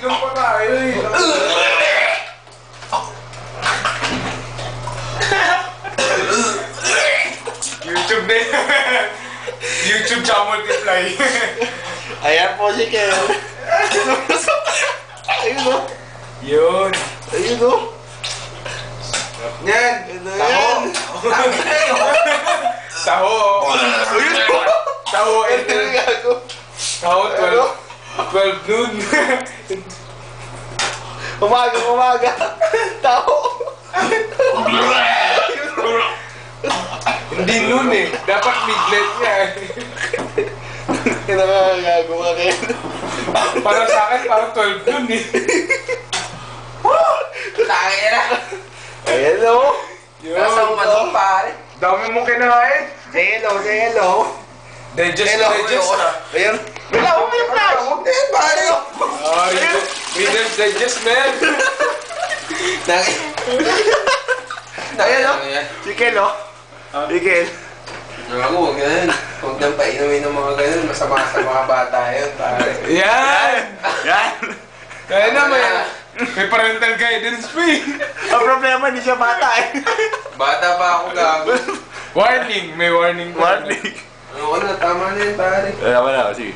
Inom pa tayo eh. YouTube na yun. YouTube tsaka multiply. Ayan po si Kel. Ayun o. Yun. Ayun o. Yan. Taho. Taho. Ayun o. Taho. Taho 12 noon. Umaga. Tao. Hindi noon eh. Dapat midnight nga eh. Kinakagago ka Kel. Para sa akin, parang 12 noon eh. Tangin na. Ayan o. Yun. Nasang manok pare. Dami mong kinain. Say hello. Digest. Ayan. Wala ko yung flash. Eh pare. Reader's Digest, man. Ayan o. Si Kel o. Si Kel. Huwag ganun. Huwag nang painumin ng mga ganun. Masama sa mga bata yun pare. Yan! Yan. Kaya naman, may parental guidance fee. Ang problema, hindi siya bata eh. Bata pa ako gago. Warning! May warning. Warning. Ano ko na, tama na yun pare. Tama na, sige.